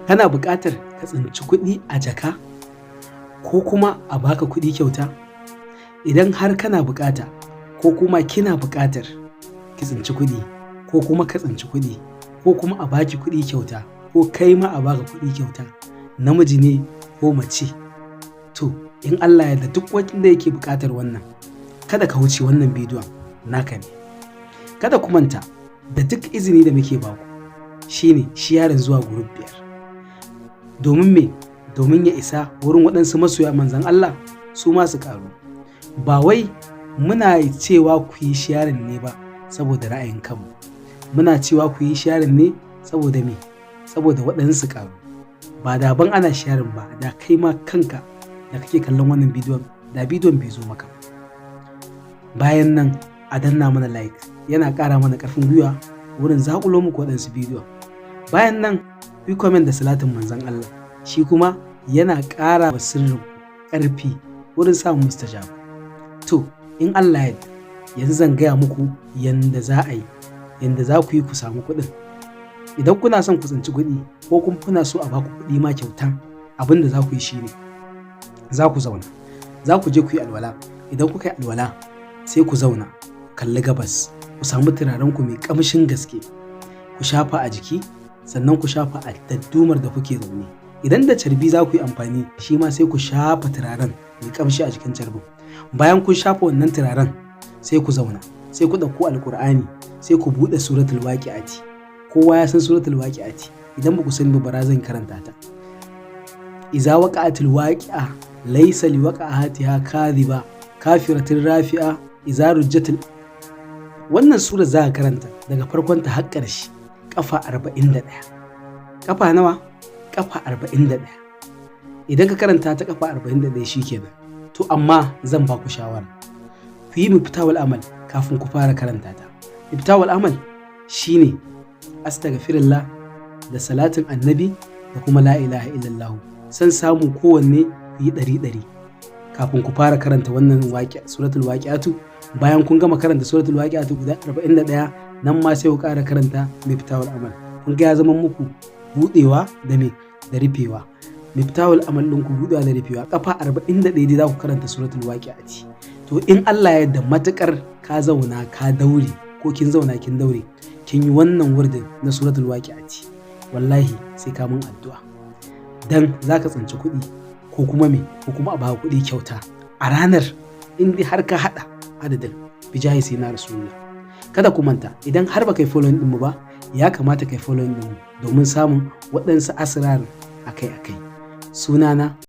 Kana buƙatar ka tsinci kuɗi a jaka ko kuma a baka kuɗi kyauta? Idan har kana buƙata ko kuma kina buƙatar ki tsinci kuɗi ko kuma ka tsinci kuɗi ko kuma a baki kuɗi kyauta ko kai ma a baka kuɗi kyauta, namiji ne ko mace, to in Allah ya yarda duk wanda yake buƙatar wannan, kada ka wuce wannan bidiyon naka ne. Kada ku manta da duk izini da muke baku shine sharing zuwa group 5. Domin me? Domin ya isa wurin waɗansu masoya manzon Allah su ma su ƙaru. Ba wai muna cewa ku yi sharing ne ba saboda ra'ayin kanmu. Muna cewa ku yi sharing ne saboda me? Saboda waɗansu ƙaru. Ba da ban ana sharing ba, da kai ma kanka da kake kallon wannan bidiyon, da bidiyon bai zo maka. Bayan nan a danna mana like, yana ƙara mana ƙarfin gwiwa wurin zaƙulo muku waɗansu bidiyon. Bayan nan ku yi comment da salatin manzon Allah, shi kuma yana ƙara wa sirrin ƙarfi wurin samun mustajaba. To in Allah ya yarda yanzu zan gaya muku yanda za a yi, yanda za ku yi ku samu kuɗin. Idan kuna son ku tsinci kuɗi ko kuma kuna so a baku kuɗi ma kyauta, abin da za ku yi shine za ku zauna, za ku je ku yi alwala. Idan kuka yi alwala sai ku zauna, kalli gabas, ku samu turaren ku mai ƙamshin gaske, ku shafa a jiki, sannan ku shafa a daddumar da kuke zaune. Idan da carbi za ku yi amfani, shi ma sai ku shafa turaren mai ƙamshi a jikin carbin. Bayan kun shafa wannan turaren sai ku zauna, sai ku ɗauko alƙur'ani, sai ku buɗe suratul waqi'ati. Kowa ya san suratul waqi'ati, idan ba ku sani ba bara zan karanta ta. Iza waqa'atil waqi'a laysa liwaqa'atiha kadhiba kafiratir rafi'a iza rujjatil. Wannan sura za ka karanta daga farkon ta har ƙarshe ƙafa 41. Ƙafa nawa? Ƙafa 41. Idan ka karanta ta ƙafa 41 shikenan. To amma zan ba ku shawara. Ku yi miftahul amal kafin ku fara karanta ta. Miftahul amal shine astaghfirullah da salatin annabi da kuma la ilaha illallah. San samu kowanne ku yi 100 kafin ku fara karanta wannan suratul waqi'atu. Bayan kun gama karanta suratul waqi'atu guda 41, nan ma sai ku ƙara karanta miftahul amal. Kun ga ya zama muku buɗewa da me da rufewa. Miftahul amal ɗinku buɗewa da rufewa ƙafa 41 za ku karanta suratul waqi'ati. To in Allah ya yarda matuƙar ka zauna ka daure ko kin zauna kin daure kin yi wannan wurdin na suratul waqi'ati, wallahi sai ka mun addu'a. Dan za ka tsinci kuɗi ko kuma me ko kuma a baka kuɗi kyauta a ranar, in har ka haɗa adadin bijahi sai na rasulullah. Kada ku manta idan har baka yi following ɗinmu ba, ya kamata kai following ɗinmu domin samun waɗansu asrar akai-akai. Sunana